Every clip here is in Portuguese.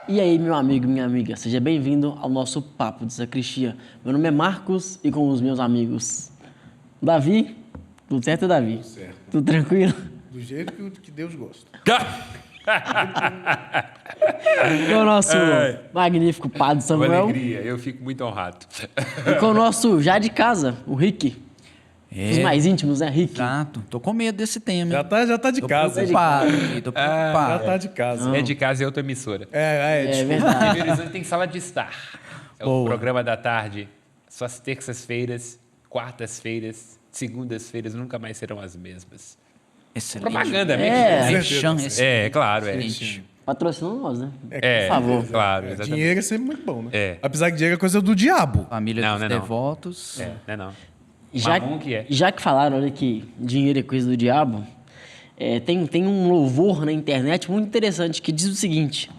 E aí, meu amigo, minha amiga, seja bem-vindo ao nosso Papo de Sacristia. Meu nome é Marcos e com os meus amigos Davi, tudo certo, Davi? Tudo certo. Tudo tranquilo? Do jeito que Deus gosta. Com o nosso magnífico Padre Com Samuel alegria, eu fico muito honrado. e com o nosso já de casa, o Rick. Os mais íntimos, né, Rick? Exato. Tô com medo desse tema. Já tá de Tô casa. preocupado. Tô Já preocupado. tá de casa. É de casa e outra emissora. É Desculpa. verdade. Belo Horizonte tem sala de estar. É o Boa. programa da tarde. Suas terças-feiras, quartas-feiras, segundas-feiras nunca mais serão as mesmas. Excelente. Propaganda É. mesmo. Excelente. Claro, é. Excelente. Patrocina nós, né? É, Por favor. claro, exatamente. Dinheiro é sempre muito bom, né? É. Apesar que dinheiro é coisa do diabo. Família Não, dos não é não. devotos. Não. Já, Mamon que é. já que falaram ali que dinheiro é coisa do diabo, tem um louvor na internet muito interessante que diz o seguinte: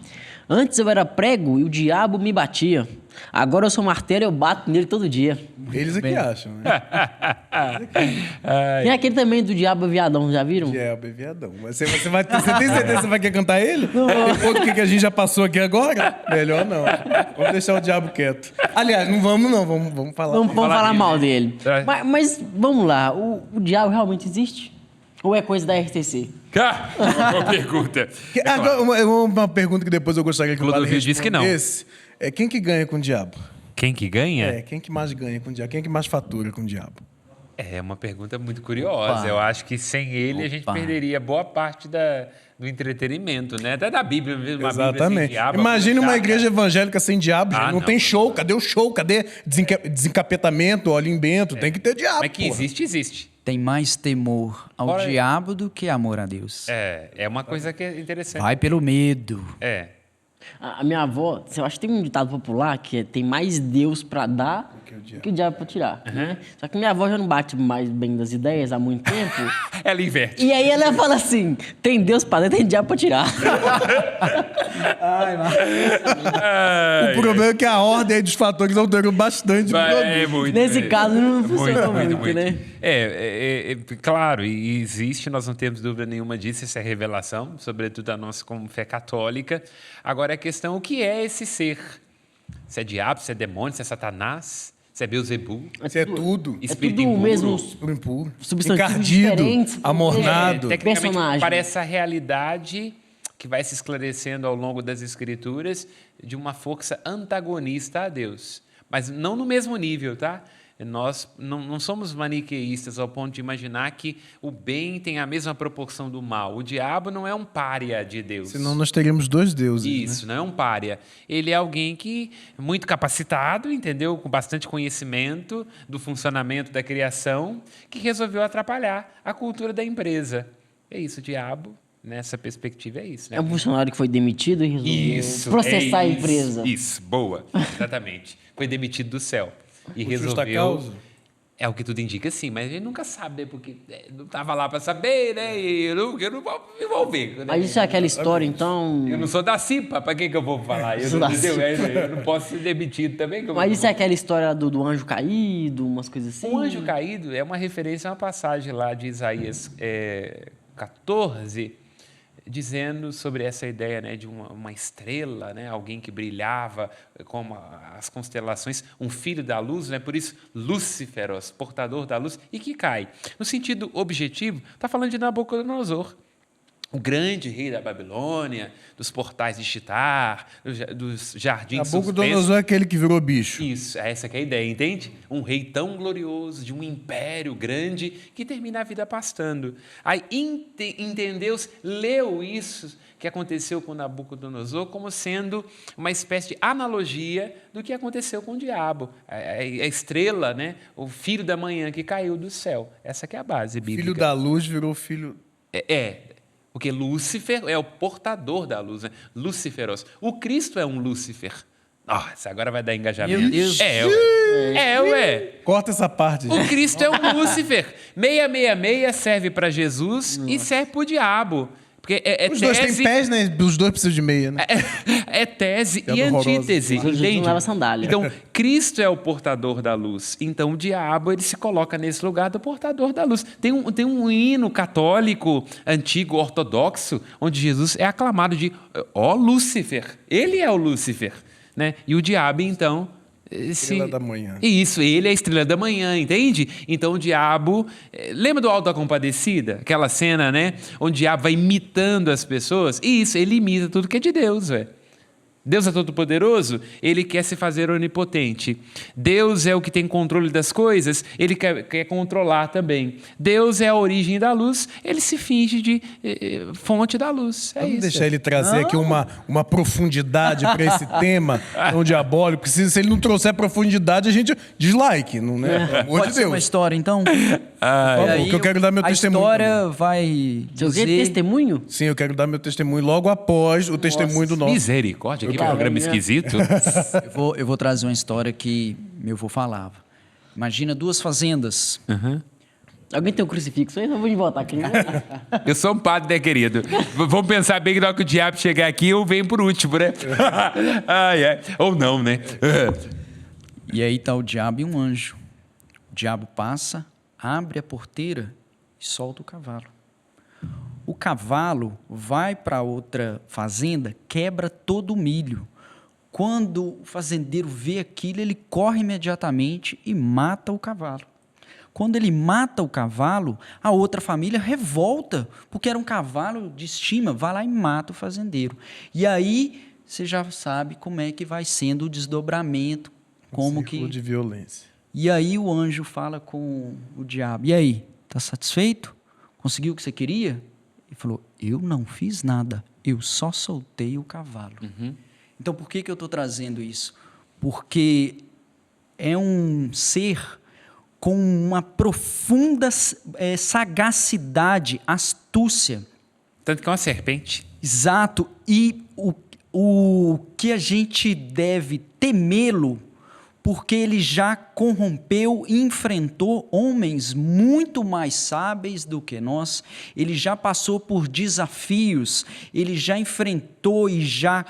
antes eu era prego e o diabo me batia. Agora eu sou martelo e eu bato nele todo dia. Eles é que acham, né? Tem aquele também do diabo viadão, já viram? Diabo é viadão. Mas você tem certeza que você vai querer cantar ele? Depois do que a gente já passou aqui agora? Melhor não. Vamos deixar o diabo quieto. Aliás, não vamos não. Vamos falar. Vamos falar dele. mal dele. É. Mas vamos lá, o diabo realmente existe? Ou é coisa da RTC? Boa pergunta. Agora, uma pergunta que depois eu gostaria que o Clodovil padre disse que não. respondesse. Quem que ganha com o diabo? Quem que ganha? Quem que mais ganha com o diabo? Quem que mais fatura com o diabo? É uma pergunta muito curiosa. Opa. Eu acho que sem ele a gente Opa. perderia boa parte do entretenimento, né? Até da Bíblia mesmo. Uma Bíblia sem Exatamente. diabo, Imagine uma chata. igreja evangélica sem diabo, gente. Ah, Não não. tem show. Cadê o show? Cadê desencapetamento, óleo em bento? Tem que ter diabo, Mas que porra. existe. Tem mais temor ao Ora- diabo do que amor a Deus. É uma coisa que é interessante. Vai pelo medo. É. A minha avó, eu acho que tem um ditado popular que tem mais Deus pra dar do que o diabo pra tirar. Né? Só que minha avó já não bate mais bem das ideias há muito tempo. Ela inverte. E aí ela fala assim: tem Deus pra dar, tem diabo pra tirar. O problema é que a ordem aí dos fatores alterou bastante o produto. É muito. Nesse caso não Muito, funcionou muito, muito. né? Claro, e existe, nós não temos dúvida nenhuma disso, essa é revelação, sobretudo a nossa como fé católica. Agora a questão, o que é esse ser? Se é diabo, se é demônio, se é Satanás, se é Beelzebub, Isso é tudo. É espírito tudo o impuro. mesmo Tudo impuro. substantivos Encardido, diferentes. amornado. Tecnicamente, personagem. parece a realidade que vai se esclarecendo ao longo das Escrituras de uma força antagonista a Deus. Mas não no mesmo nível, tá? Nós não somos maniqueístas ao ponto de imaginar que o bem tem a mesma proporção do mal. O diabo não é um pária de Deus. Senão nós teríamos dois deuses. Isso, não é um pária. Ele é alguém que muito capacitado, entendeu? Com bastante conhecimento do funcionamento da criação, que resolveu atrapalhar a cultura da empresa. É isso, o diabo, nessa perspectiva, é isso. Né? É um funcionário que foi demitido e resolveu processar a empresa. Isso, boa, exatamente. Foi demitido do céu. E Por justa resolveu. causa? É o que tudo indica, sim, mas a gente nunca sabe, né? Porque não estava lá para saber, né? E eu não vou me envolver. Né? Mas isso é aquela história, então. Eu não sou da CIPA, para que eu vou falar? Eu Sou não, da entendeu? CIPA. Eu não posso ser demitido também. Que eu Mas vou- isso é aquela história do anjo caído, umas coisas assim. O anjo caído é uma referência a uma passagem lá de Isaías 14, dizendo sobre essa ideia, né, de uma estrela, né, alguém que brilhava como as constelações, um filho da luz, né, por isso Lúciferos, portador da luz, e que cai. No sentido objetivo, está falando de Nabucodonosor, o grande rei da Babilônia, dos portais de Shitar, dos jardins suspensos. Nabucodonosor é aquele que virou bicho. Isso, essa que é a ideia, entende? Um rei tão glorioso, de um império grande, que termina a vida pastando. Aí Deus leu isso que aconteceu com Nabucodonosor como sendo uma espécie de analogia do que aconteceu com o diabo. A estrela, né? O filho da manhã que caiu do céu. Essa que é a base bíblica. Filho da luz virou filho... Porque Lúcifer é o portador da luz, né? Lúciferos. O Cristo é um Lúcifer. Nossa, agora vai dar engajamento. Meu Deus. Ué. Corta essa parte, O gente. Cristo é um Lúcifer. 666 serve para Jesus e serve para o diabo. Porque Os dois têm pés, né? Os dois precisam de meia, né? É tese É e horroroso. antítese, Jesus entende? não leva sandália. Então, Cristo é o portador da luz. Então, o diabo ele se coloca nesse lugar do portador da luz. Tem um hino católico, antigo, ortodoxo, onde Jesus é aclamado de ó Lúcifer. Ele é o Lúcifer, né? E o diabo, então... Estrela da manhã. Isso, ele é a estrela da manhã, entende? Então o diabo... Lembra do Auto da Compadecida? Aquela cena, né? Onde o diabo vai imitando as pessoas. Isso, ele imita tudo que é de Deus, velho. Deus é todo-poderoso, ele quer se fazer onipotente. Deus é o que tem controle das coisas, ele quer controlar também. Deus é a origem da luz, ele se finge de fonte da luz. É Vamos isso. deixar ele trazer aqui uma profundidade para esse tema tão diabólico. Porque se ele não trouxer profundidade, a gente dislike, não é? Pelo amor Pode de ser uma Deus. história, então? Por favor, E aí, que eu quero dar meu a testemunho. história vai Seu quê? dizer... Testemunho? Sim, eu quero dar meu testemunho logo após o testemunho do nosso. Misericórdia, que quero. programa esquisito. Eu vou trazer uma história que meu avô falava. Imagina duas fazendas. Alguém tem um crucifixo aí? Eu vou voltar aqui. Eu sou um padre, né, querido? Vamos pensar bem que na hora que o diabo chegar aqui, eu venho por último, né? Ou não, né? E aí está o diabo e um anjo. O diabo passa, abre a porteira e solta o cavalo. O cavalo vai para outra fazenda, quebra todo o milho. Quando o fazendeiro vê aquilo, ele corre imediatamente e mata o cavalo. Quando ele mata o cavalo, a outra família revolta, porque era um cavalo de estima, vai lá e mata o fazendeiro. E aí, você já sabe como é que vai sendo o desdobramento, como Círculo que... de violência. E aí o anjo fala com o diabo, e aí, está satisfeito? Conseguiu o que você queria? Ele falou, eu não fiz nada, eu só soltei o cavalo. Então, por que eu estou trazendo isso? Porque é um ser com uma profunda sagacidade, astúcia. Tanto que é uma serpente. Exato. E o que a gente deve temê-lo, porque ele já corrompeu e enfrentou homens muito mais sábeis do que nós, ele já passou por desafios, ele já enfrentou e já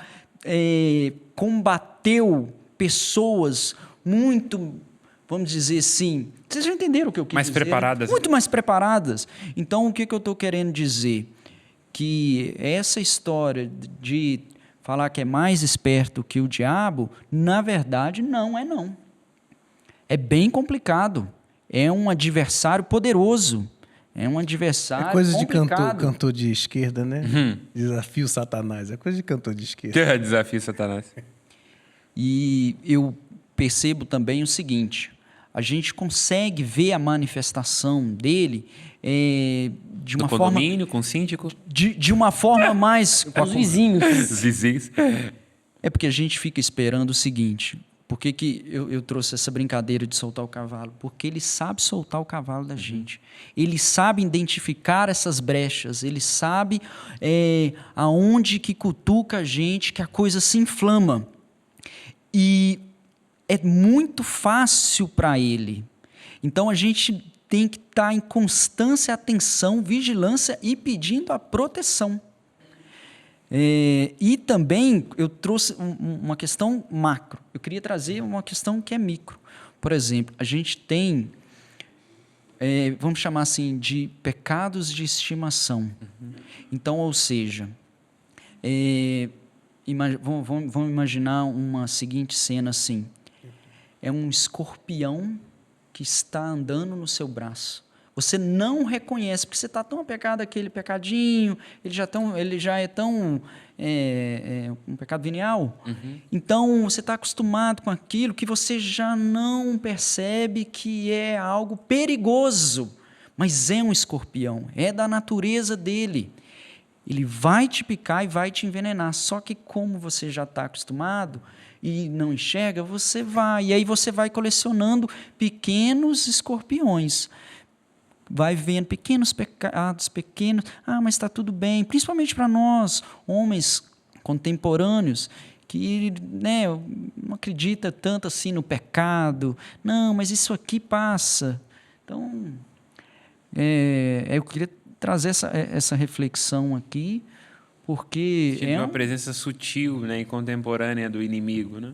combateu pessoas muito, vamos dizer assim, vocês já entenderam o que eu quis Mais dizer? preparadas. Muito mais preparadas. Então, o que eu estou querendo dizer? Que essa história de falar que é mais esperto que o diabo, na verdade, não é não. É bem complicado. É um adversário poderoso. É um adversário É coisa de complicado. cantor de esquerda, né? Desafio Satanás. É coisa de cantor de esquerda. Desafio Satanás. E eu percebo também o seguinte, a gente consegue ver a manifestação dele de uma No forma... condomínio, com o síndico, De uma forma mais... Com os vizinhos. os vizinhos. É porque a gente fica esperando o seguinte, por que eu trouxe essa brincadeira de soltar o cavalo? Porque ele sabe soltar o cavalo da gente. Ele sabe identificar essas brechas, ele sabe aonde que cutuca a gente, que a coisa se inflama. E é muito fácil para ele. Então, a gente tem que estar em constância, atenção, vigilância e pedindo a proteção. E também eu trouxe uma questão macro. Eu queria trazer uma questão que é micro. Por exemplo, a gente tem, vamos chamar assim, de pecados de estimação. Então, ou seja, vamos imaginar uma seguinte cena assim. É um escorpião que está andando no seu braço. Você não reconhece, porque você está tão apegado àquele pecadinho, ele já é tão um pecado venial. Então, você está acostumado com aquilo que você já não percebe que é algo perigoso, mas é um escorpião, é da natureza dele. Ele vai te picar e vai te envenenar, só que como você já está acostumado e não enxerga, você vai, e aí você vai colecionando pequenos escorpiões, vai vendo pequenos pecados, mas está tudo bem, principalmente para nós, homens contemporâneos, que não acredita tanto assim no pecado, não, mas isso aqui passa. Então, eu queria trazer essa reflexão aqui, porque Tinha uma presença sutil, né, e contemporânea do inimigo, né?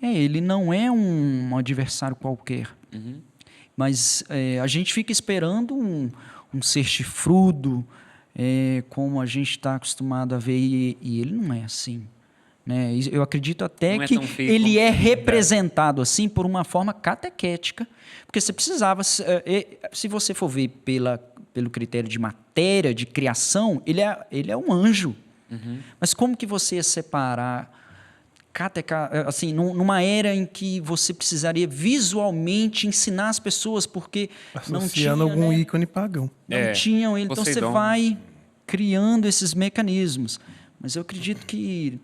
ele não é um adversário qualquer. Mas a gente fica esperando um ser chifrudo, como a gente está acostumado a ver, e ele não é assim. Né? Eu acredito até Não é que tão feio ele como é se representado assim por uma forma catequética, porque você precisava, se você for ver pelo critério de matéria, de criação, ele é um anjo. Mas como que você ia separar assim, numa era em que você precisaria visualmente ensinar as pessoas, porque não tinha, Associando algum né? ícone pagão. Não tinham ele. Então você Poseidon. vai criando esses mecanismos. Mas eu acredito que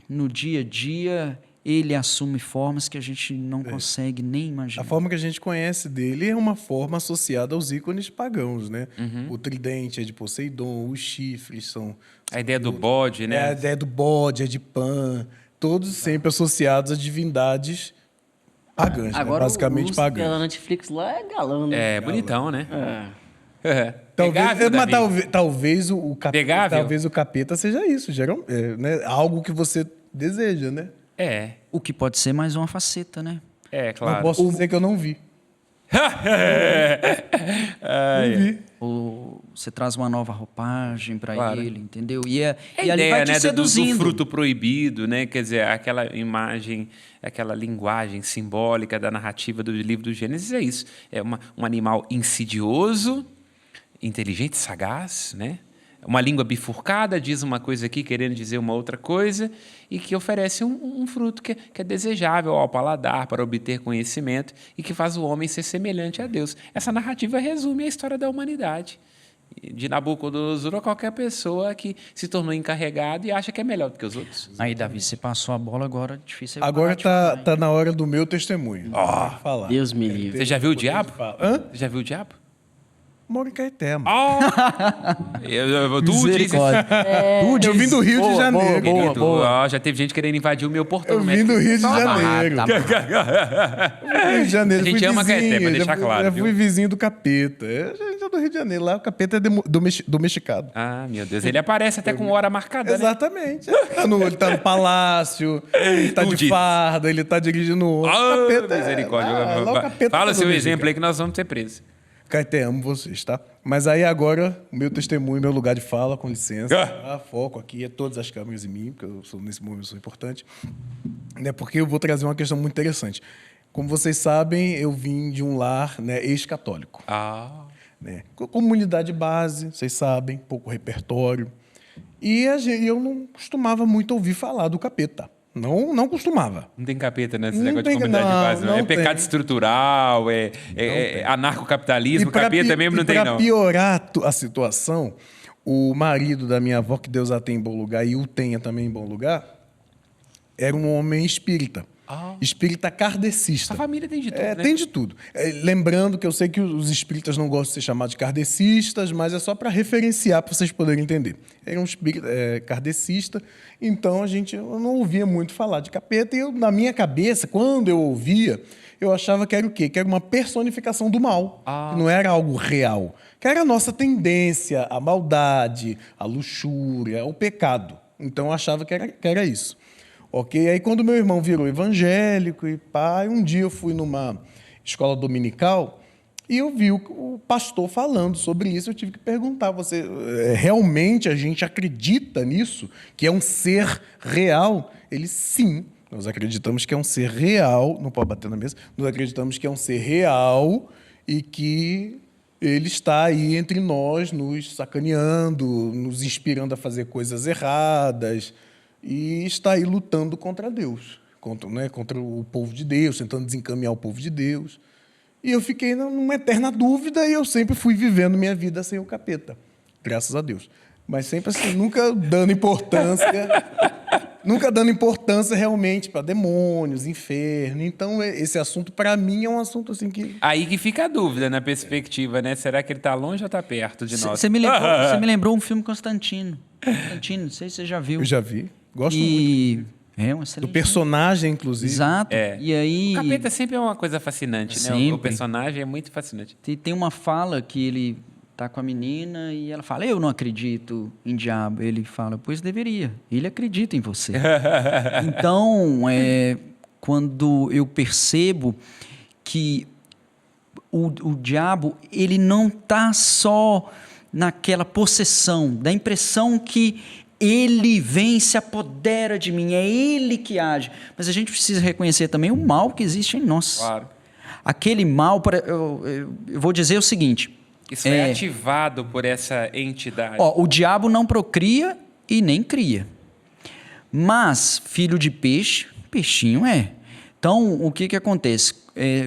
no dia a dia ele assume formas que a gente não consegue nem A imaginar. forma que a gente conhece dele é uma forma associada aos ícones pagãos, né? O tridente é de Poseidon, os chifres são... A ideia do bode, É a né? ideia do bode, é de Pan, todos sempre associados a divindades pagãs, né? Agora Basicamente o pela pagãs. Netflix lá é galã, né? É bonitão, né? É. Pegável, Mas Davi. talvez o capeta, Pegável? talvez o capeta seja isso, né? Algo que você deseja, né? O que pode ser mais uma faceta, né? É, Não claro. posso dizer que eu não vi. Não vi. Ou você traz uma nova roupagem para Claro. ele, entendeu? E É a ali vai ideia, te né, do seduzindo. fruto proibido, né? Quer dizer, aquela imagem, aquela linguagem simbólica da narrativa do livro do Gênesis é isso. É um animal insidioso, inteligente, sagaz, né? Uma língua bifurcada, diz uma coisa aqui querendo dizer uma outra coisa, e que oferece um fruto que é desejável ao paladar para obter conhecimento e que faz o homem ser semelhante a Deus. Essa narrativa resume a história da humanidade. De Nabucodonosor a qualquer pessoa que se tornou encarregado e acha que é melhor do que os outros. Aí, Davi, você passou a bola agora, difícil é Agora parar de falar, hein? tá na hora do meu testemunho. Falar. Deus me livre. Você já viu o diabo? Hã? Você já viu o diabo? Moro em Caetema. Tu dizes... Misericórdia. Eu vim do Rio de Boa, Janeiro. Querido, ó, já teve gente querendo invadir o meu portão. Eu mas vim do Rio de só Janeiro. amarrar, tá bom. Rio de Janeiro. A gente fui ama vizinho, Caetema, já deixar fui- claro, Já viu? fui vizinho do capeta. A gente é do Rio de Janeiro. Lá o capeta é domesticado. Ah, meu Deus. Ele aparece até com hora marcada, né? Exatamente. Ele tá no palácio, ele tá Tu de dizes. farda, ele tá dirigindo o Ah, capeta. misericórdia. Lá o capeta Fala tá o seu domesticado. exemplo aí que nós vamos ser presos. Caeté, amo vocês, tá? Mas aí agora, o meu testemunho, meu lugar de fala, com licença. Tá? Foco aqui, é todas as câmeras em mim, porque eu sou, nesse momento eu sou importante. Né? Porque eu vou trazer uma questão muito interessante. Como vocês sabem, eu vim de um lar, né, ex-católico. Ah. Né? Comunidade base, vocês sabem, pouco repertório. E eu não costumava muito ouvir falar do capeta. Não costumava. Não tem capeta nesse Não negócio de tem- comunidade não, de base, não. não É pecado tem. estrutural, é anarcocapitalismo. Capeta mesmo não tem, não. Para piorar a situação, o marido da minha avó, que Deus a tem em bom lugar e o tenha também em bom lugar, era um homem espírita. Espírita A kardecista. família tem de tudo, né? Tem de tudo. Lembrando que eu sei que os espíritas não gostam de ser chamados de kardecistas, mas é só para referenciar, para vocês poderem entender. Era um espírita kardecista, então eu não ouvia muito falar de capeta, e na minha cabeça, quando eu ouvia, eu achava que era o quê? Que era uma personificação do mal, que não era algo real, que era a nossa tendência, a maldade, a luxúria, o pecado. Então eu achava que era isso. Ok? Aí quando meu irmão virou evangélico e pai, um dia eu fui numa escola dominical e eu vi o pastor falando sobre isso. Eu tive que perguntar: realmente a gente acredita nisso? Que é um ser real? Ele, sim, nós acreditamos que é um ser real. Não pode bater na mesa. Nós acreditamos que é um ser real e que ele está aí entre nós, nos sacaneando, nos inspirando a fazer coisas erradas. E está aí lutando contra Deus, contra o povo de Deus, tentando desencaminhar o povo de Deus. E eu fiquei numa eterna dúvida e eu sempre fui vivendo minha vida sem o capeta, graças a Deus. Mas sempre assim, nunca dando importância realmente para demônios, inferno. Então, esse assunto, para mim, é um assunto assim que... Aí que fica a dúvida na perspectiva, né? Será que ele está longe ou está perto de nós? Você me lembrou um filme Constantino. Constantino, não sei se você já viu. Eu já vi, gosto muito. E é um excelente Do personagem, inclusive. Exato. É. E aí O capeta sempre é uma coisa fascinante, né? O Sempre. personagem é muito fascinante. tem uma fala que ele tá com a menina e ela fala, eu não acredito em diabo. Ele fala, pois deveria. Ele acredita em você. Então, quando eu percebo que o diabo, ele não está só naquela possessão, da impressão que ele vem e se apodera de mim, é ele que age. Mas a gente precisa reconhecer também o mal que existe em nós. Claro. Aquele mal, eu vou dizer o seguinte... Isso é ativado por essa entidade. O diabo não procria e nem cria. Mas filho de peixe, peixinho é. Então, o que acontece?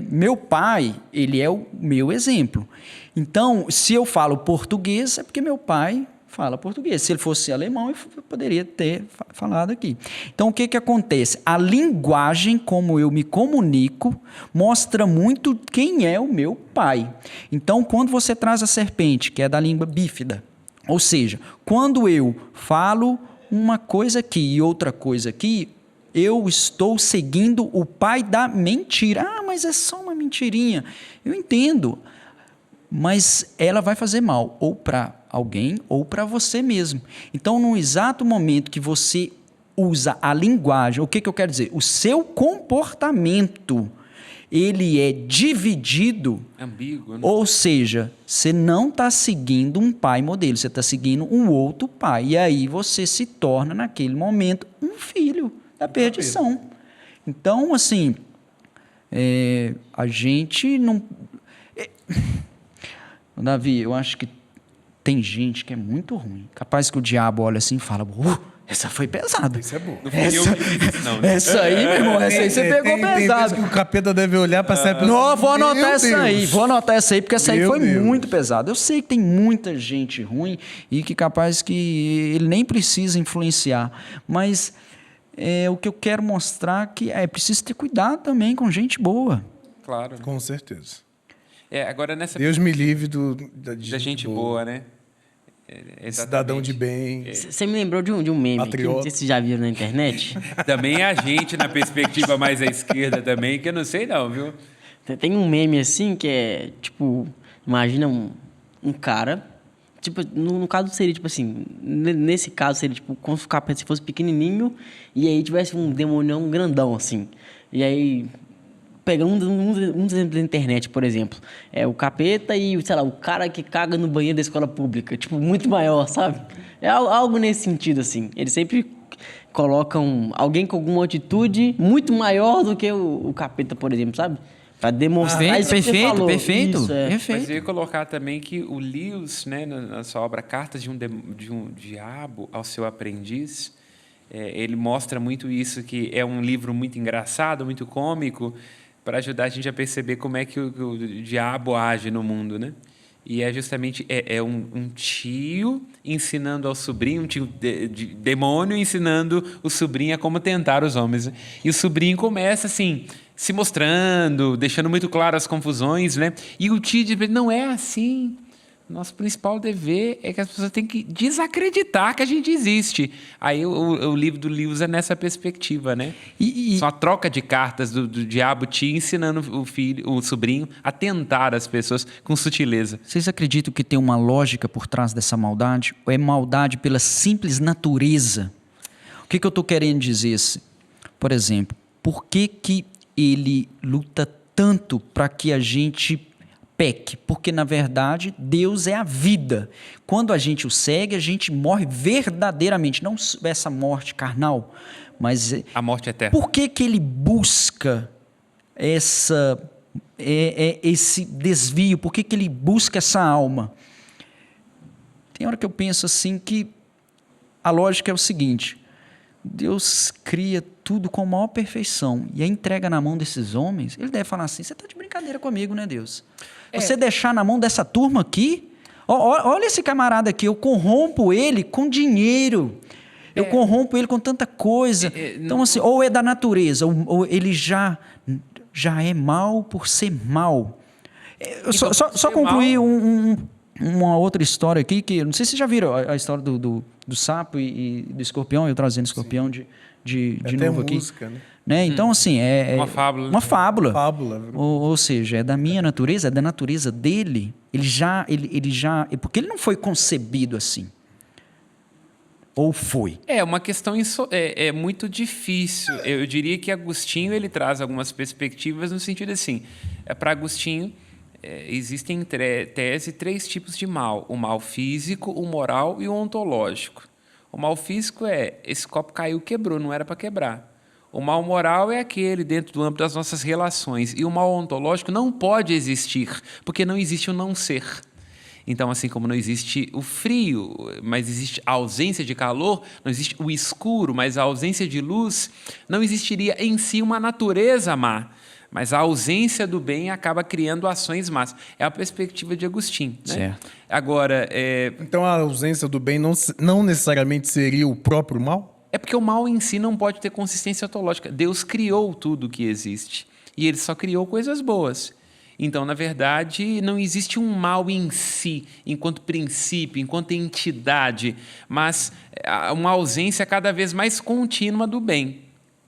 Meu pai, ele é o meu exemplo. Então, se eu falo português, é porque meu pai fala português. Se ele fosse alemão, eu poderia ter falado aqui. Então, o que acontece? A linguagem, como eu me comunico, mostra muito quem é o meu pai. Então, quando você traz a serpente, que é da língua bífida, ou seja, quando eu falo uma coisa aqui e outra coisa aqui, eu estou seguindo o pai da mentira. Ah, mas é só uma mentirinha. Eu entendo, mas ela vai fazer mal, ou para alguém, ou para você mesmo. Então, no exato momento que você usa a linguagem, o que eu quero dizer? O seu comportamento, ele é dividido, ambíguo, né? Ou seja, você não está seguindo um pai modelo, você está seguindo um outro pai. E aí você se torna, naquele momento, um filho da perdição. Então, assim, a gente não... Davi, eu acho que tem gente que é muito ruim. Capaz que o diabo olha assim e fala, essa foi pesada. Isso é bom. Não fui eu que fiz isso, não. Essa aí, meu irmão, essa aí você pegou Tem vezes pesado. que o capeta deve olhar para essa pessoa. Não, vou anotar Meu essa aí, Deus. vou anotar essa aí, porque essa aí Meu foi Deus. muito pesada. Eu sei que tem muita gente ruim e que capaz que ele nem precisa influenciar, mas o que eu quero mostrar que é preciso ter cuidado também com gente boa. Claro. Né? Com certeza. Agora nessa Deus me livre da gente boa, né? Cidadão de bem. Você me lembrou de um meme, que não sei se vocês já viram na internet. Também a gente na perspectiva mais à esquerda também, que eu não sei não, viu? Tem um meme assim que é, tipo, imagina um cara, tipo, no caso seria, tipo assim, nesse caso seria, tipo, como se o capeta fosse pequenininho e aí tivesse um demonião grandão, assim. E aí, pegando um exemplo da internet, por exemplo, o capeta e, sei lá, o cara que caga no banheiro da escola pública, tipo, muito maior, sabe? É algo nesse sentido, assim. Eles sempre colocam alguém com alguma atitude muito maior do que o capeta, por exemplo, sabe? Para demonstrar isso que você falou. Perfeito. Mas eu ia colocar também que o Lewis, né, na sua obra Cartas de um Diabo ao Seu Aprendiz, ele mostra muito isso, que é um livro muito engraçado, muito cômico, para ajudar a gente a perceber como é que o diabo age no mundo, né? E é justamente um tio ensinando ao sobrinho, um tio demônio ensinando o sobrinho a como tentar os homens. Né? E o sobrinho começa assim, se mostrando, deixando muito claro as confusões, né? E o tio diz, não é assim. Nosso principal dever é que as pessoas têm que desacreditar que a gente existe. Aí o livro do Lewis é nessa perspectiva, né? Só a troca de cartas do diabo te ensinando o sobrinho a tentar as pessoas com sutileza. Vocês acreditam que tem uma lógica por trás dessa maldade? Ou é maldade pela simples natureza? O que eu estou querendo dizer? Por exemplo, por que ele luta tanto para que a gente peque? Porque, na verdade, Deus é a vida. Quando a gente o segue, a gente morre verdadeiramente. Não essa morte carnal, mas... a morte eterna. Por que ele busca esse desvio? Por que ele busca essa alma? Tem hora que eu penso assim que a lógica é o seguinte: Deus cria tudo com a maior perfeição e a entrega na mão desses homens. Ele deve falar assim, você está de brincadeira comigo, né, Deus? Você deixar na mão dessa turma aqui, olha esse camarada aqui, eu corrompo ele com dinheiro, eu corrompo ele com tanta coisa. Então, assim, ou é da natureza, ou ele já é mal por ser mal. Só concluir uma outra história aqui, que não sei se vocês já viram a história do sapo e do escorpião, eu trazendo escorpião de novo aqui. Música, né? né? Então, assim, é Uma fábula. uma fábula. Fábula. Ou seja, é da minha natureza, é da natureza dele. Ele já... Porque ele não foi concebido assim. Ou foi? É uma questão é muito difícil. Eu diria que Agostinho ele traz algumas perspectivas no sentido assim. Para Agostinho, existem em tese 3 tipos de mal: o mal físico, o moral e o ontológico. O mal físico esse copo caiu, quebrou, não era para quebrar. O mal moral é aquele dentro do âmbito das nossas relações. E o mal ontológico não pode existir, porque não existe o não ser. Então, assim como não existe o frio, mas existe a ausência de calor, não existe o escuro, mas a ausência de luz, não existiria em si uma natureza má. Mas a ausência do bem acaba criando ações más. É a perspectiva de Agostinho. Né? Certo. Agora, Então a ausência do bem não necessariamente seria o próprio mal? é porque o mal em si não pode ter consistência ontológica. Deus criou tudo que existe. E ele só criou coisas boas. Então, na verdade, não existe um mal em si, enquanto princípio, enquanto entidade, mas uma ausência cada vez mais contínua do bem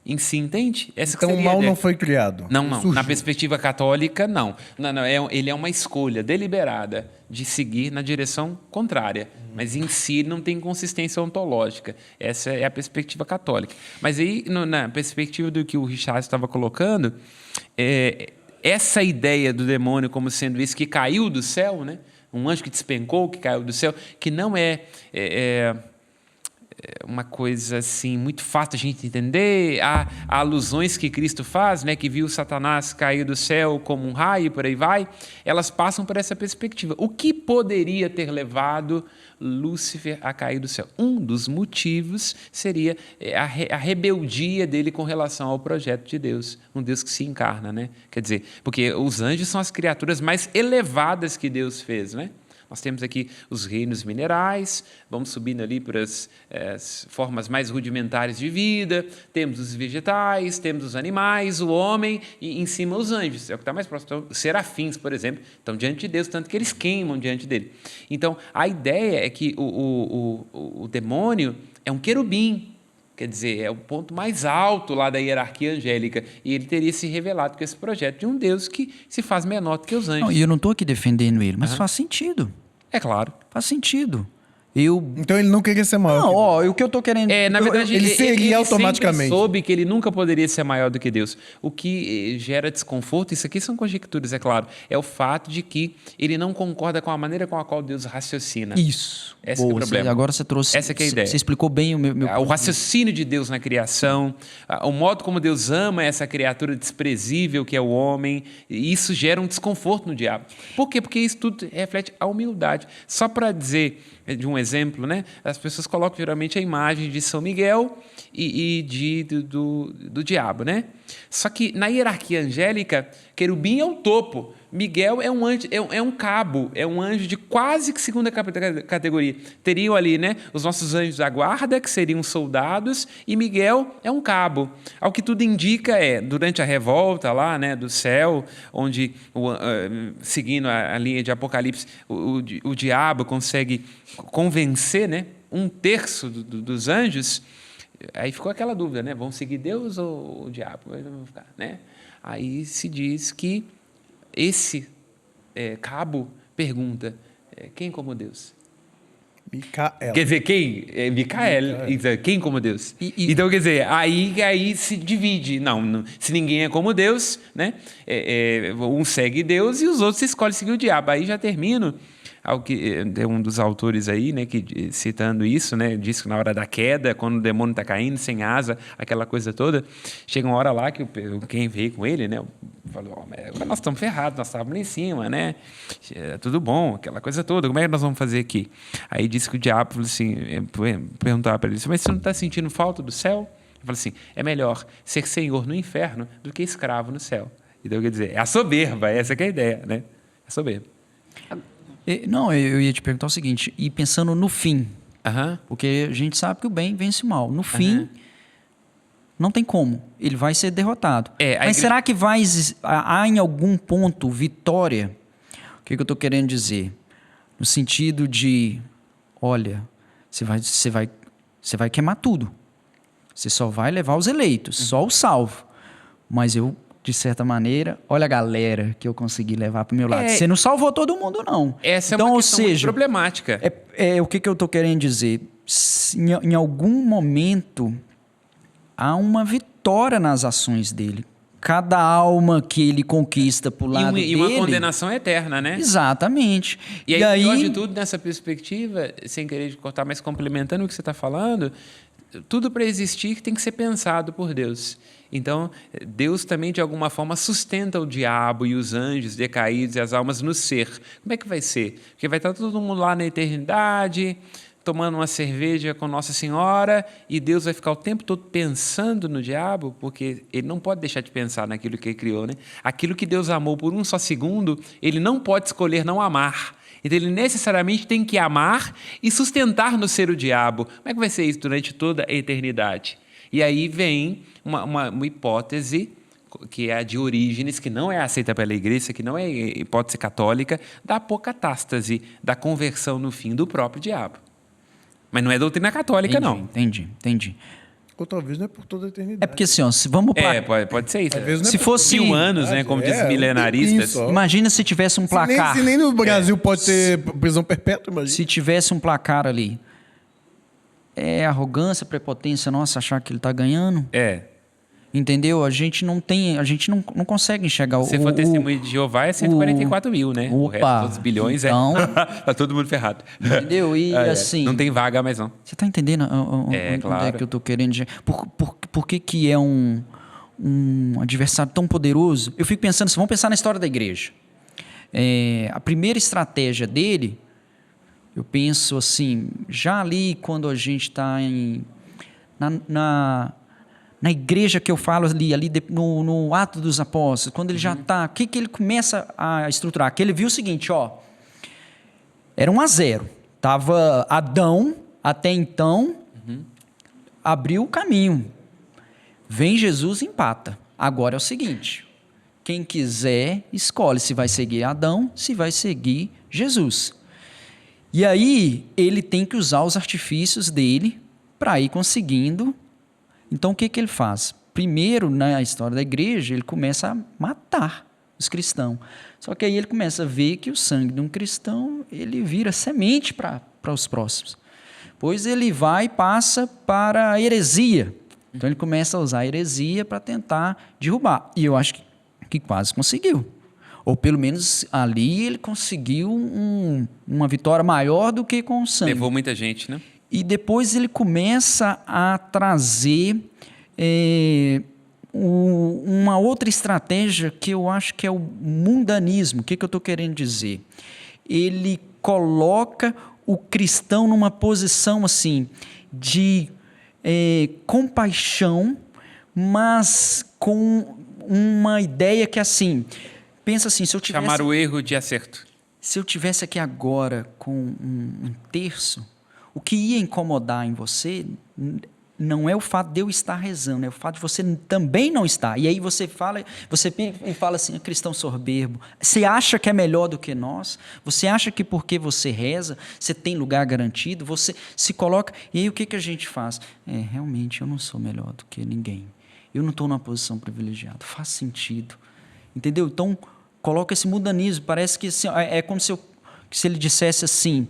em si, entende? Então o mal não foi criado? Não. Surgiu. Na perspectiva católica, não. Ele é uma escolha deliberada de seguir na direção contrária. Mas em si ele não tem consistência ontológica. Essa é a perspectiva católica. Mas aí, na perspectiva do que o Richard estava colocando, essa ideia do demônio como sendo esse que caiu do céu, né? Um anjo que despencou, que caiu do céu, que não é uma coisa assim muito fácil a gente entender. Há alusões que Cristo faz, né, que viu Satanás cair do céu como um raio e por aí vai, elas passam por essa perspectiva. O que poderia ter levado Lúcifer a cair do céu? Um dos motivos seria a rebeldia dele com relação ao projeto de Deus, um Deus que se encarna, né? Quer dizer, porque os anjos são as criaturas mais elevadas que Deus fez, né? Nós temos aqui os reinos minerais, vamos subindo ali para as formas mais rudimentares de vida, temos os vegetais, temos os animais, o homem e em cima os anjos. É o que está mais próximo. Então, os serafins, por exemplo, estão diante de Deus, tanto que eles queimam diante dele. Então, a ideia é que o demônio é um querubim, quer dizer, é o ponto mais alto lá da hierarquia angélica. E ele teria se revelado com esse projeto de um Deus que se faz menor do que os anjos. Não, e eu não estou aqui defendendo ele, mas faz sentido. É claro. Faz sentido. Então ele não queria ser maior. Não, o que eu estou querendo... Na verdade, ele seria automaticamente. Sempre soube que ele nunca poderia ser maior do que Deus. O que gera desconforto, isso aqui são conjecturas, é claro, é o fato de que ele não concorda com a maneira com a qual Deus raciocina. Isso. Esse é o problema. Agora você trouxe... Essa que é a ideia. Você explicou bem o meu O ponto. raciocínio de Deus na criação, o modo como Deus ama essa criatura desprezível que é o homem, e isso gera um desconforto no diabo. Por quê? Porque isso tudo reflete a humildade. Só para dizer de um exemplo, né? As pessoas colocam geralmente a imagem de São Miguel e do diabo, né? Só que na hierarquia angélica, querubim é o topo, Miguel é um anjo, é um cabo, é um anjo de quase que segunda categoria. Teriam ali, né, os nossos anjos da guarda, que seriam soldados, e Miguel é um cabo. Ao que tudo indica durante a revolta lá, né, do céu, onde, seguindo a linha de Apocalipse, o diabo consegue convencer, né, 1/3 dos anjos. Aí ficou aquela dúvida, né? Vão seguir Deus ou o diabo? Né? Aí se diz que esse cabo pergunta, quem como Deus? Micael. Quer dizer, quem? Micael. Quem como Deus? Então, quer dizer, aí se divide. Não, se ninguém é como Deus, né? Um segue Deus e os outros escolhem seguir o diabo. Aí já termino. Tem um dos autores aí, né, que citando isso, né, diz que na hora da queda, quando o demônio está caindo, sem asa, aquela coisa toda, chega uma hora lá que quem veio com ele, né, falou, nós estamos ferrados, nós estávamos lá em cima, né, tudo bom, aquela coisa toda, como é que nós vamos fazer aqui? Aí disse que o diabo falou assim, perguntava para ele, mas você não está sentindo falta do céu? Ele falou assim, é melhor ser senhor no inferno do que escravo no céu. Então, quer dizer, é a soberba, essa que é a ideia, né, é soberba. Não, eu ia te perguntar o seguinte, e pensando no fim, porque a gente sabe que o bem vence o mal. No fim, não tem como, ele vai ser derrotado. Mas será que há em algum ponto vitória? O que eu estou querendo dizer? No sentido de, olha, você vai queimar tudo. Você só vai levar os eleitos, só o salvo. Mas eu, de certa maneira, olha a galera que eu consegui levar para o meu lado. Você não salvou todo mundo, não. Essa então, é uma ou questão muito seja, problemática. o que eu estou querendo dizer? Em algum momento, há uma vitória nas ações dele. Cada alma que ele conquista pro lado dele... E uma condenação eterna, né? Exatamente. E aí, pior de tudo, nessa perspectiva, sem querer te cortar, mas complementando o que você está falando, tudo para existir tem que ser pensado por Deus. Então, Deus também, de alguma forma, sustenta o diabo e os anjos decaídos e as almas no ser. Como é que vai ser? Porque vai estar todo mundo lá na eternidade, tomando uma cerveja com Nossa Senhora, e Deus vai ficar o tempo todo pensando no diabo, porque ele não pode deixar de pensar naquilo que ele criou, né? Aquilo que Deus amou por um só segundo, ele não pode escolher não amar. Então ele necessariamente tem que amar e sustentar no ser o diabo. Como é que vai ser isso durante toda a eternidade? E aí vem uma hipótese que é a de Orígenes, que não é aceita pela Igreja, que não é hipótese católica, da apocatástase, da conversão no fim do próprio diabo. Mas não é doutrina católica, não. Entendi. Ou talvez não é por toda a eternidade. É porque assim, ó, se vamos para... Pode ser isso. Às vezes não é Se por fosse 1000 anos, né, como diz os milenaristas. só. Imagina se tivesse um placar. Se nem no Brasil pode ter prisão perpétua, imagina. Se tivesse um placar ali. É arrogância, prepotência nossa achar que ele está ganhando. Entendeu? A gente não consegue enxergar Se for testemunho de Jeová, é 144 mil, né? O resto dos bilhões então, tá todo mundo ferrado. Entendeu? E assim... Não tem vaga mais não. Você está entendendo onde é que eu estou querendo... Por que é um adversário tão poderoso? Eu fico pensando, vamos pensar na história da igreja. A primeira estratégia dele, eu penso assim, já ali quando a gente está na igreja que eu falo ali no Ato dos Apóstolos, quando ele já está, o que ele começa a estruturar? Que ele viu o seguinte, era 1-0. Estava Adão, até então, abriu o caminho. Vem Jesus e empata. Agora é o seguinte, quem quiser, escolhe se vai seguir Adão, se vai seguir Jesus. E aí, ele tem que usar os artifícios dele para ir conseguindo. Então, o que ele faz? Primeiro, na história da igreja, ele começa a matar os cristãos. Só que aí ele começa a ver que o sangue de um cristão, ele vira semente para os próximos. Pois ele vai e passa para a heresia. Então, ele começa a usar a heresia para tentar derrubar. E eu acho que quase conseguiu. Ou pelo menos ali ele conseguiu uma vitória maior do que com o sangue. Levou muita gente, né? E depois ele começa a trazer uma outra estratégia que eu acho que é o mundanismo. O que eu estou querendo dizer? Ele coloca o cristão numa posição assim de compaixão, mas com uma ideia que assim... Pensa assim, se eu tivesse... Chamar o erro de acerto. Se eu tivesse aqui agora com um terço, o que ia incomodar em você não é o fato de eu estar rezando, é o fato de você também não estar. E aí você fala assim, cristão soberbo, você acha que é melhor do que nós? Você acha que porque você reza, você tem lugar garantido? Você se coloca... E aí o que a gente faz? Realmente eu não sou melhor do que ninguém. Eu não estou numa posição privilegiada. Faz sentido. Entendeu? Então, coloca esse mundanismo. Parece que assim, é como se ele dissesse assim,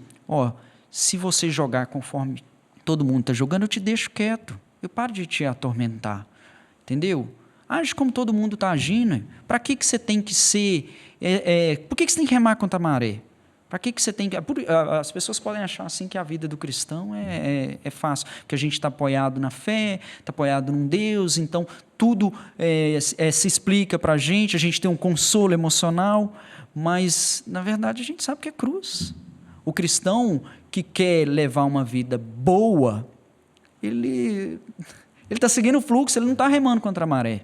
se você jogar conforme todo mundo está jogando, eu te deixo quieto. Eu paro de te atormentar. Entendeu? Age como todo mundo está agindo. Para que você tem que ser... por que você tem que remar contra a maré? Para que você tem que... As pessoas podem achar assim que a vida do cristão é fácil, porque a gente está apoiado na fé, está apoiado num Deus, então tudo se explica para a gente tem um consolo emocional, mas, na verdade, a gente sabe que é cruz. O cristão que quer levar uma vida boa, ele está seguindo o fluxo, ele não está remando contra a maré.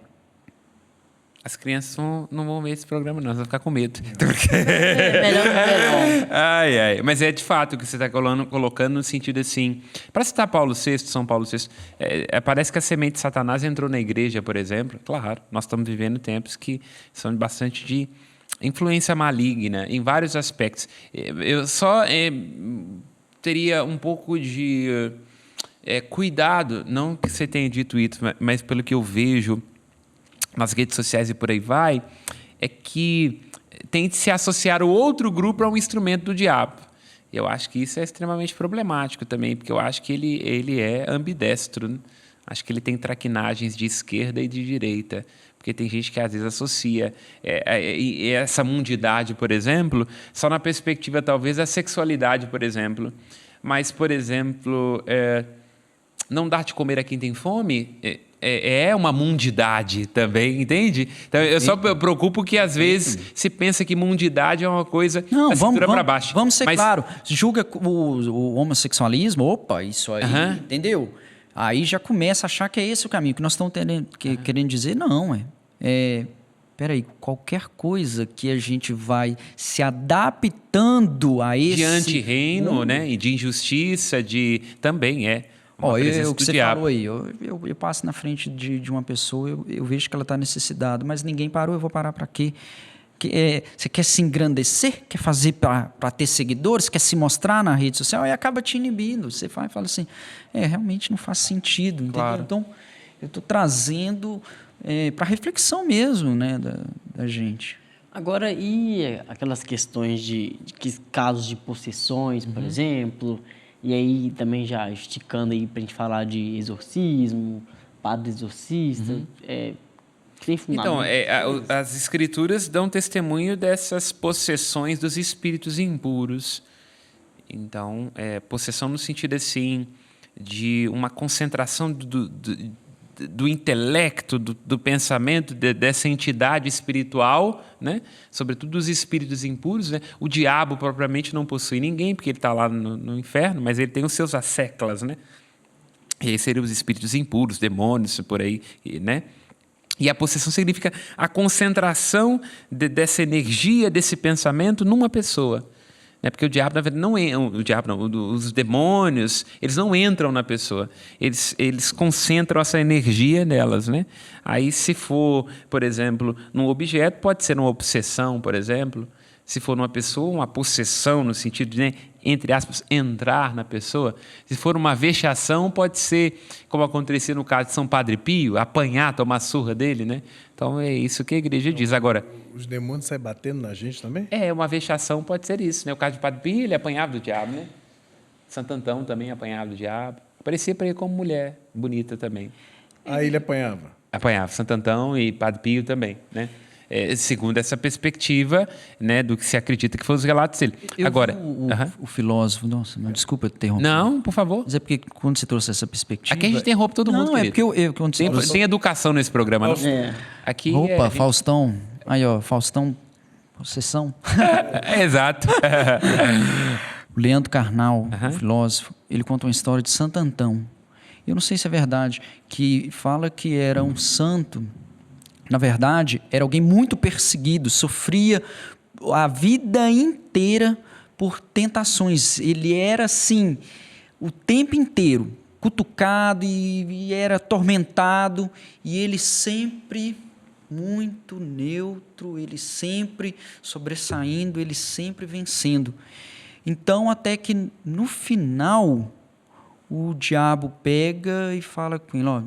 As crianças não vão ver esse programa, não. Elas vão ficar com medo. Melhor não. Mas é de fato o que você está colocando no sentido assim... Para citar São Paulo VI, parece que a semente de Satanás entrou na igreja, por exemplo. Claro, nós estamos vivendo tempos que são bastante de influência maligna, em vários aspectos. Eu só teria um pouco de cuidado, não que você tenha dito isso, mas pelo que eu vejo... nas redes sociais e por aí vai, é que tente se associar o outro grupo a um instrumento do diabo. Eu acho que isso é extremamente problemático também, porque eu acho que ele é ambidestro, né? Acho que ele tem traquinagens de esquerda e de direita, porque tem gente que às vezes associa essa mundidade, por exemplo, só na perspectiva talvez da sexualidade, por exemplo. Mas, por exemplo, não dar de comer a quem tem fome é uma mundidade também, entende? Então, eu só me preocupo que às vezes se pensa que mundidade é uma coisa da cintura para baixo. Vamos ser claro, julga o homossexualismo, opa, isso aí, entendeu? Aí já começa a achar que é esse o caminho. Que nós estamos querendo dizer, não. Peraí, qualquer coisa que a gente vai se adaptando a esse... De antirreino, né? E de injustiça, também é uma presença o que do você diabo. falou aí, eu passo na frente de uma pessoa, eu vejo que ela está necessitada, mas ninguém parou, eu vou parar para quê? Você quer se engrandecer? Quer fazer para ter seguidores? Quer se mostrar na rede social? Aí acaba te inibindo. Você fala assim, realmente não faz sentido. Claro. Então, eu estou trazendo para reflexão mesmo, né, da gente. Agora, e aquelas questões de casos de possessões, por exemplo, e aí também já esticando aí para a gente falar de exorcismo, padre exorcista, tem fundamento? Então, as escrituras dão testemunho dessas possessões dos espíritos impuros. Então, possessão no sentido assim de uma concentração do intelecto, do pensamento dessa entidade espiritual, né? Sobretudo dos espíritos impuros, né? O diabo propriamente não possui ninguém, porque ele está lá no inferno, mas ele tem os seus asseclas, né? E aí seriam os espíritos impuros, demônios, por aí, né? E a possessão significa a concentração dessa energia, desse pensamento numa pessoa. Porque o diabo, na verdade, os demônios, eles não entram na pessoa. Eles concentram essa energia nelas, né? Aí, se for, por exemplo, num objeto, pode ser uma obsessão, por exemplo. Se for numa pessoa, uma possessão, no sentido de, né, entre aspas, entrar na pessoa. Se for uma vexação, pode ser, como acontecia no caso de São Padre Pio, apanhar, tomar surra dele, né? Então, é isso que a igreja diz. Agora, os demônios saem batendo na gente também? Uma vexação pode ser isso, né? O caso de Padre Pio, ele apanhava do diabo, né? Santo Antão também apanhava do diabo. Aparecia para ele como mulher, bonita também. Aí ele apanhava? Apanhava, Santo Antão e Padre Pio também, né? Segundo essa perspectiva, né, do que se acredita que foram os relatos dele. Agora, o filósofo, nossa, não, desculpa te interromper. Não, por favor. Mas é porque quando você trouxe essa perspectiva... Aqui a gente interrompe todo mundo, Não, querido. porque quando você trouxe... Tem educação nesse programa, não? Aqui Opa, Faustão. Aí, ó, Faustão, possessão. Exato. O Leandro Carnal, o filósofo, ele conta uma história de Santo Antão. Eu não sei se é verdade, que fala que era um santo... Na verdade, era alguém muito perseguido, sofria a vida inteira por tentações. Ele era, assim, o tempo inteiro, cutucado e era atormentado. E ele sempre muito neutro, ele sempre sobressaindo, ele sempre vencendo. Então, até que no final, o diabo pega e fala com ele, ó,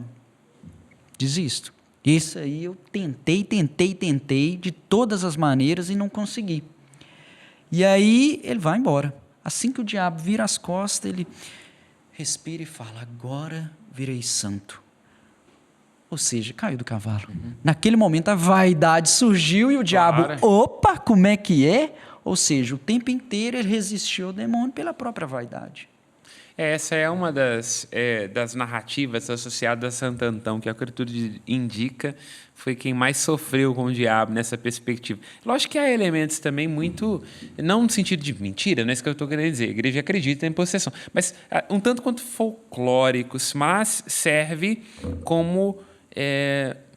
desisto. Isso aí eu tentei de todas as maneiras e não consegui. E aí ele vai embora. Assim que o diabo vira as costas, ele respira e fala, agora virei santo. Ou seja, caiu do cavalo. Naquele momento a vaidade surgiu e o diabo, opa, como é que é? Ou seja, o tempo inteiro ele resistiu ao demônio pela própria vaidade. Essa é uma das narrativas associadas a Santo Antão, que a Escritura indica foi quem mais sofreu com o diabo nessa perspectiva. Lógico que há elementos também muito, não no sentido de mentira, não é isso que eu estou querendo dizer, a igreja acredita em possessão, mas um tanto quanto folclóricos, mas serve como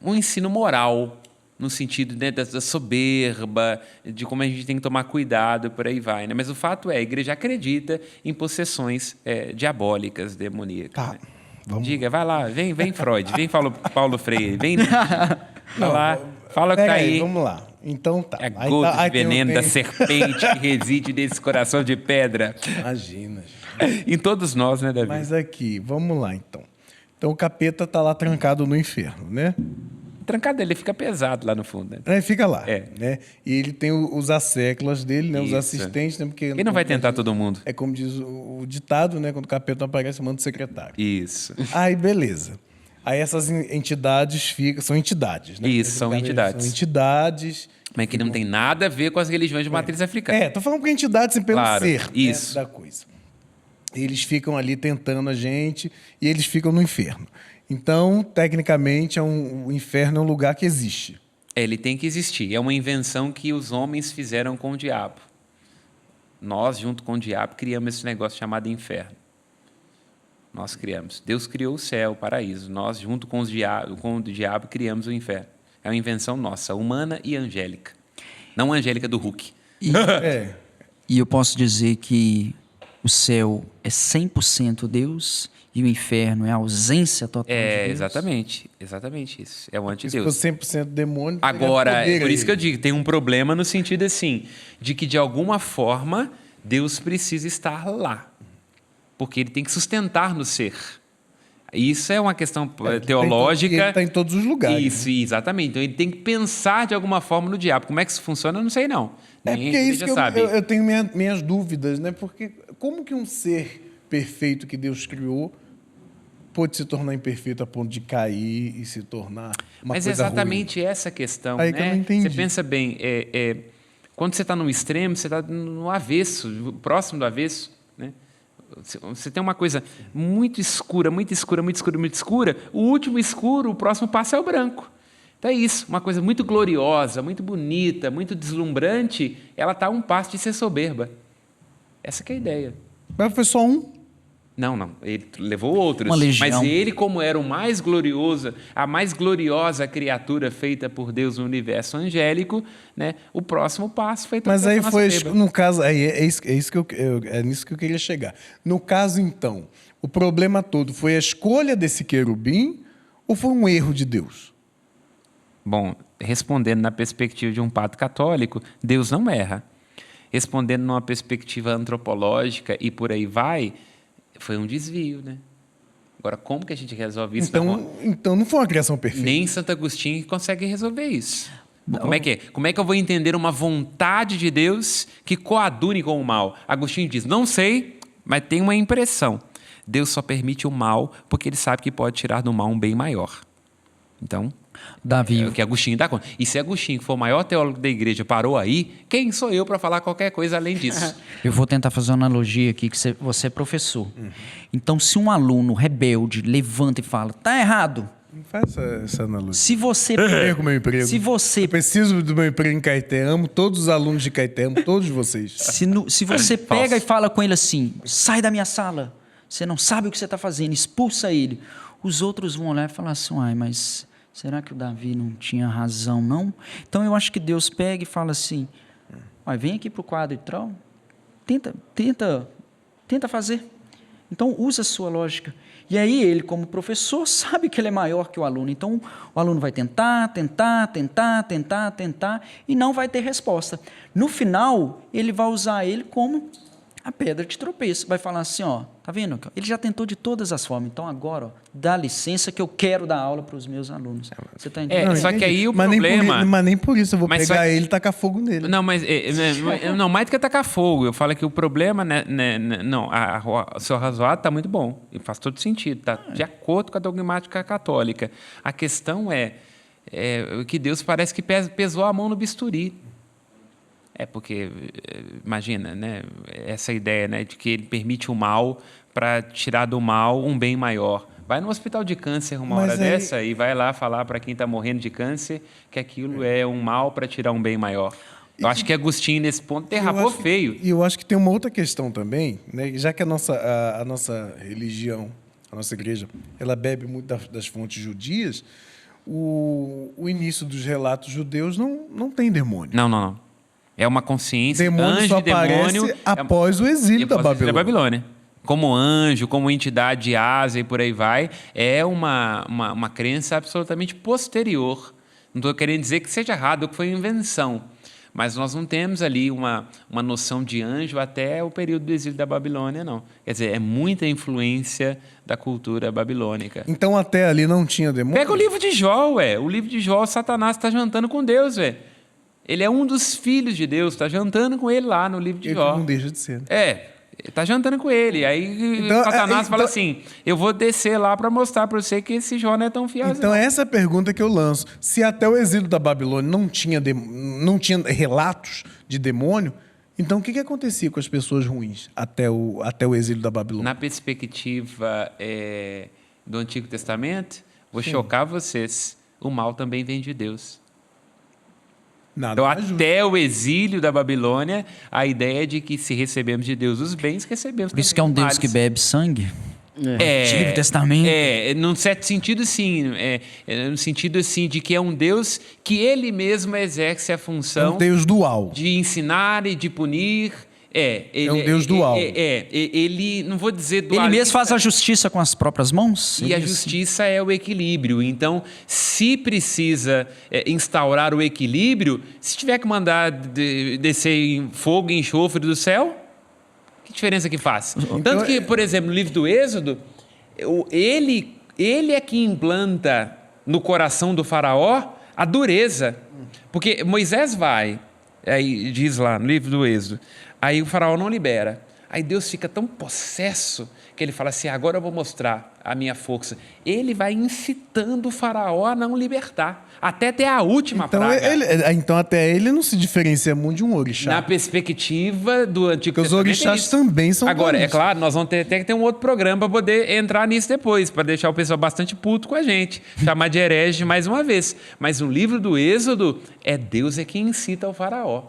um ensino moral, no sentido, né, da soberba, de como a gente tem que tomar cuidado, por aí vai. Né? Mas o fato é, a igreja acredita em possessões diabólicas, demoníacas. Tá, né? vamos... Diga, vai lá, vem Freud, vem Paulo Freire, vem Nietzsche. Vai lá, fala que tá aí. Vamos lá. Então tá. É a gota de veneno da serpente que reside nesse coração de pedra. Imagina. Em todos nós, né, Davi? Mas aqui, vamos lá então. Então o capeta tá lá trancado no inferno, né? trancado, ele fica pesado lá no fundo. Né? Aí fica lá, É. né? E ele tem os asseclas dele, né? Os Isso. assistentes, né? Porque Ele não vai tentar todo mundo. É como diz o ditado, né? Quando o capeta não aparece, manda o secretário. Isso. Aí, beleza. Aí essas entidades ficam... São entidades, né? Isso, são entidades. São entidades... Mas que não tem nada a ver com as religiões de matriz africana. Tô falando porque entidades pelo Claro, ser, né, isso. da coisa. Eles ficam ali tentando a gente e eles ficam no inferno. Então, tecnicamente, o inferno é um lugar que existe. Ele tem que existir. É uma invenção que os homens fizeram com o diabo. Nós, junto com o diabo, criamos esse negócio chamado inferno. Nós criamos. Deus criou o céu, o paraíso. Nós, junto com o diabo, criamos o inferno. É uma invenção nossa, humana e angélica. Não a angélica do Hulk. E eu posso dizer que o céu é 100% Deus e o inferno é a ausência total de Deus. Exatamente isso. É o Se antideus. for 100% demônio... Agora, poder é por aí. isso que eu digo, tem um problema no sentido assim, de que de alguma forma Deus precisa estar lá. Porque ele tem que sustentar no ser. Isso é uma questão teológica. Ele está em todos os lugares. Isso, exatamente. Então ele tem que pensar de alguma forma no diabo. Como é que isso funciona, eu não sei não. É Nem porque a é igreja isso que sabe. eu tenho minhas dúvidas, né? Porque como que um ser perfeito que Deus criou pode se tornar imperfeito a ponto de cair e se tornar uma Mas é coisa exatamente essa questão. Aí né? que eu não entendi. Você pensa bem, quando você está no extremo, você está no avesso, próximo do avesso. Né? Você tem uma coisa muito escura, muito escura, muito escura, muito escura. O último escuro, o próximo passo é o branco. Então é isso, uma coisa muito gloriosa, muito bonita, muito deslumbrante, ela está a um passo de ser soberba. Essa que é a ideia. Mas foi só um. Não, ele levou outros. Uma legião. Mas ele, como era o mais glorioso, a mais gloriosa criatura feita por Deus no universo angélico, né, o próximo passo foi... Mas aí essa foi, soberba. no caso, aí é nisso que eu queria chegar. No caso, então, o problema todo foi a escolha desse querubim ou foi um erro de Deus? Bom, respondendo na perspectiva de um padre católico, Deus não erra. Respondendo numa perspectiva antropológica e por aí vai, foi um desvio, né? Agora, como que a gente resolve isso? Então não foi uma criação perfeita. Nem Santo Agostinho consegue resolver isso. Como é que é? Como é que eu vou entender uma vontade de Deus que coadune com o mal? Agostinho diz, não sei, mas tem uma impressão. Deus só permite o mal porque ele sabe que pode tirar do mal um bem maior. Então, Davi, é o que Agostinho dá conta. E se Agostinho, que foi o maior teólogo da igreja, parou aí, quem sou eu para falar qualquer coisa além disso? eu vou tentar fazer uma analogia aqui, que você é professor. Então, se um aluno rebelde levanta e fala, tá errado. Não faz essa analogia. Se você... Eu perco meu emprego. Se você... Eu preciso do meu emprego em Caeté. Amo todos os alunos de Caeté. Amo todos vocês. Se você pega e fala com ele assim, sai da minha sala, você não sabe o que você está fazendo, expulsa ele. Os outros vão olhar e falar assim, uai, mas será que o Davi não tinha razão, não? Então eu acho que Deus pega e fala assim, uai, vem aqui para o quadro e tal, tenta fazer. Então usa a sua lógica. E aí ele, como professor, sabe que ele é maior que o aluno. Então o aluno vai tentar, e não vai ter resposta. No final, ele vai usar ele como a pedra de tropeço. Vai falar assim, ó, tá vendo? Ele já tentou de todas as formas. Então agora, ó, dá licença que eu quero dar aula para os meus alunos. Você está entendendo? Só que aí o mas problema... mas nem por isso eu vou Mas pegar só- ele e tacar fogo nele. Não, mas não, mais do que atacar fogo. Eu falo que o problema, não, o seu razoado está muito bom e faz todo sentido, está de acordo com a dogmática católica. A questão é que Deus parece que pesou a mão no bisturi. Porque imagina, né, essa ideia, né, de que ele permite o mal para tirar do mal um bem maior. Vai no hospital de câncer uma Mas hora aí- dessa e vai lá falar para quem está morrendo de câncer que aquilo é um mal para tirar um bem maior. Eu acho que Agostinho, nesse ponto, derrapou feio. E eu acho que tem uma outra questão também, né? Já que a nossa religião, a nossa igreja, ela bebe muito das fontes judias, o início dos relatos judeus não tem demônio. Não. É uma consciência. Demônio Anjo só e demônio aparece após o exílio da Babilônia. Como anjo, como entidade de asa e por aí vai, é uma crença absolutamente posterior. Não estou querendo dizer que seja errado, que foi invenção. Mas nós não temos ali uma noção de anjo até o período do exílio da Babilônia, não. Quer dizer, é muita influência da cultura babilônica. Então até ali não tinha demônio? Pega o livro de Jó, ué. O livro de Jó, Satanás está jantando com Deus, ué. Ele é um dos filhos de Deus, está jantando com ele lá no livro de Ele Jó. não deixa de ser. Está jantando com ele. Aí Então, Satanás fala assim, eu vou descer lá para mostrar para você que esse Jó não é tão fiel. Então essa é a pergunta que eu lanço. Se até o exílio da Babilônia não tinha relatos de demônio, então o que acontecia com as pessoas ruins até o exílio da Babilônia? Na perspectiva do Antigo Testamento, vou chocar vocês, o mal também vem de Deus. Nada Então, mais justo. até o exílio da Babilônia, a ideia é de que se recebemos de Deus os bens, recebemos Por isso também que é um os Deus males. que bebe sangue. É, Antigo Testamento. num certo sentido, sim. No sentido, assim, de que é um Deus que ele mesmo exerce a É função um Deus dual. de ensinar e de punir. É um Deus dual. Ele, não vou dizer Ele dualista. mesmo faz a justiça com as próprias mãos? E a justiça é o equilíbrio. Então, se precisa instaurar o equilíbrio, se tiver que mandar descer em fogo e enxofre do céu, que diferença que faz? Tanto que, por exemplo, no livro do Êxodo, ele é que implanta no coração do faraó a dureza. Porque Moisés vai, aí diz lá no livro do Êxodo, aí o faraó não libera. Aí Deus fica tão possesso que ele fala assim, agora eu vou mostrar a minha força. Ele vai incitando o faraó a não libertar, até ter a última praga. Então até ele não se diferencia muito de um orixá. Na perspectiva do Antigo Porque os Testamento. orixás também são Agora, dualistas. é claro, nós vamos ter que ter um outro programa para poder entrar nisso depois, para deixar o pessoal bastante puto com a gente, chamar de herege mais uma vez. Mas no livro do Êxodo, Deus é quem incita o faraó.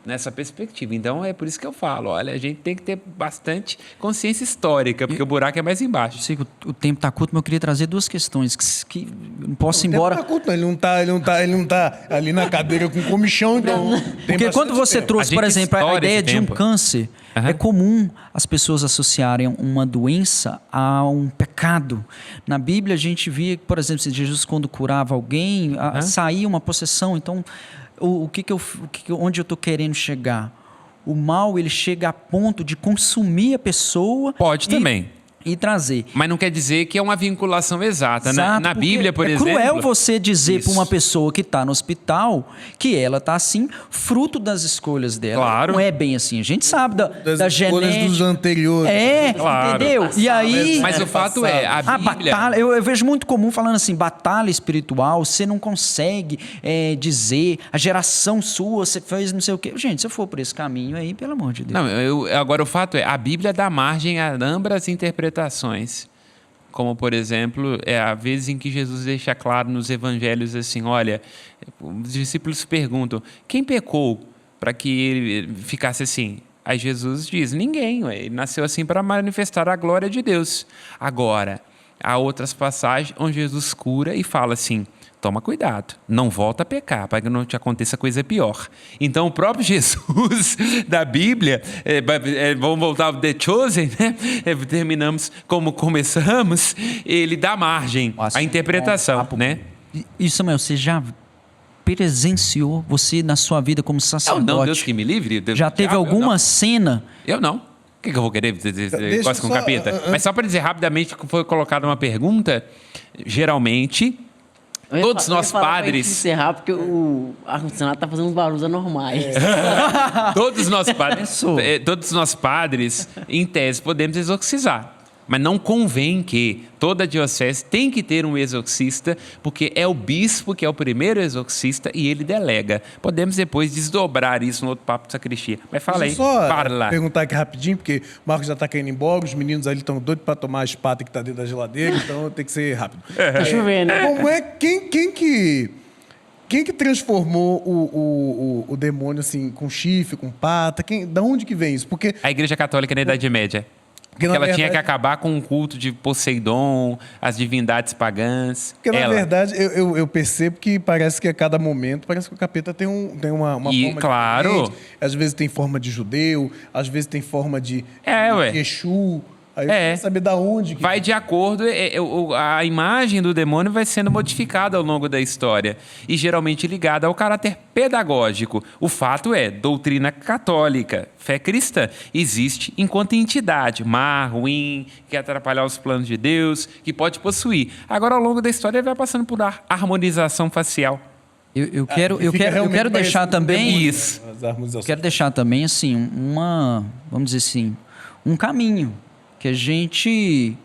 Nessa perspectiva. Então, é por isso que eu falo, olha, a gente tem que ter bastante consciência histórica, porque o buraco é mais embaixo. Eu sei que o tempo está curto, mas eu queria trazer duas questões que não posso ir embora. Ele não tá ali na cadeira com comichão, então. tem Porque quando bastante você tempo. trouxe, A por gente exemplo, a estoura ideia esse de um tempo. câncer, é comum as pessoas associarem uma doença a um pecado. Na Bíblia, a gente via, por exemplo, se Jesus, quando curava alguém, saía uma possessão. Então, onde eu estou querendo chegar? O mal, ele chega a ponto de consumir a pessoa. Pode também. E trazer. Mas não quer dizer que é uma vinculação exata. Exato, Na porque Bíblia, por exemplo... É cruel você dizer para Isso. uma pessoa que está no hospital que ela está assim, fruto das escolhas dela. Claro. Não é bem assim. A gente sabe da Das escolhas genética. dos anteriores. Claro. Entendeu? E aí... Mas o fato é, a A Bíblia... batalha, eu vejo muito comum falando assim, batalha espiritual, você não consegue dizer, a geração sua, você fez não sei o quê. Gente, se eu for por esse caminho aí, pelo amor de Deus. Não, agora o fato é, a Bíblia dá margem a ambas interpretações. Como, por exemplo, a vez em que Jesus deixa claro nos evangelhos assim, olha, os discípulos perguntam, quem pecou para que ele ficasse assim? Aí Jesus diz, ninguém, ele nasceu assim para manifestar a glória de Deus. Agora, há outras passagens onde Jesus cura e fala assim, toma cuidado, não volta a pecar, para que não te aconteça coisa pior. Então, o próprio Jesus da Bíblia, vamos voltar ao The Chosen, né? Terminamos como começamos, ele dá margem à interpretação, né? E Samuel, você já presenciou, você na sua vida como sacerdote? Não, Deus que me livre. Já teve alguma cena? Eu não. O que eu vou querer negócio com só, capeta? Mas só para dizer rapidamente que foi colocada uma pergunta, geralmente... Todos nós padres. Encerrar porque o ar-condicionado tá fazendo uns barulhos anormais. Todos nós padres, em tese, podemos exorcizar. Mas não convém que toda diocese tem que ter um exorcista, porque é o bispo que é o primeiro exorcista e ele delega. Podemos depois desdobrar isso no outro papo de sacristia. Mas fala aí, Deixa eu só fala. perguntar aqui rapidinho, porque o Marcos já está querendo ir embora, os meninos ali estão doidos para tomar a espada que está dentro da geladeira, então tem que ser rápido. Tá chovendo, né? Como é quem que transformou o demônio assim com chifre, com pata? Da onde que vem isso? Porque A Igreja Católica na Idade Média. Porque na ela tinha verdade- que acabar com o culto de Poseidon, as divindades pagãs. Porque, na Ela. verdade, eu percebo que parece que a cada momento, parece que o capeta tem uma E, forma claro. diferente. Às vezes tem forma de judeu, às vezes tem forma de Ué. Exu, Aí eu queria saber da onde que... Vai de acordo, a imagem do demônio vai sendo modificada ao longo da história e geralmente ligada ao caráter pedagógico. O fato é, doutrina católica, fé cristã, existe enquanto entidade, má, ruim, que quer atrapalhar os planos de Deus, que pode possuir. Agora, ao longo da história, ele vai passando por harmonização facial. Eu quero deixar também isso. Eu quero deixar também assim vamos dizer assim, um caminho que a gente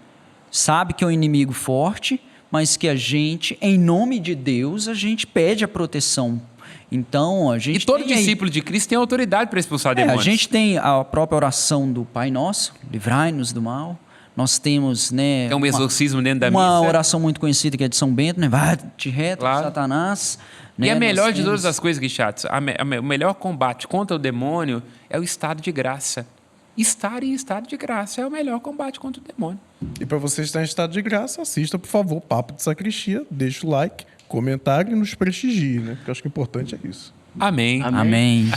sabe que é um inimigo forte, mas que a gente, em nome de Deus, a gente pede a proteção. Então, a gente e todo discípulo de Cristo tem autoridade para expulsar demônios. A gente tem a própria oração do Pai Nosso, livrai-nos do mal. Nós temos, né, é um exorcismo dentro da missa. Uma oração muito conhecida que é de São Bento, né? Vai-te reto, claro. Satanás. E a melhor de todas as coisas, Guichatos, o melhor combate contra o demônio é o estado de graça. Estar em estado de graça é o melhor combate contra o demônio. E para você estar em estado de graça, assista, por favor, Papo de Sacristia, deixa o like, comentário e nos prestigie, né? Porque eu acho que o importante é isso. Amém. Amém.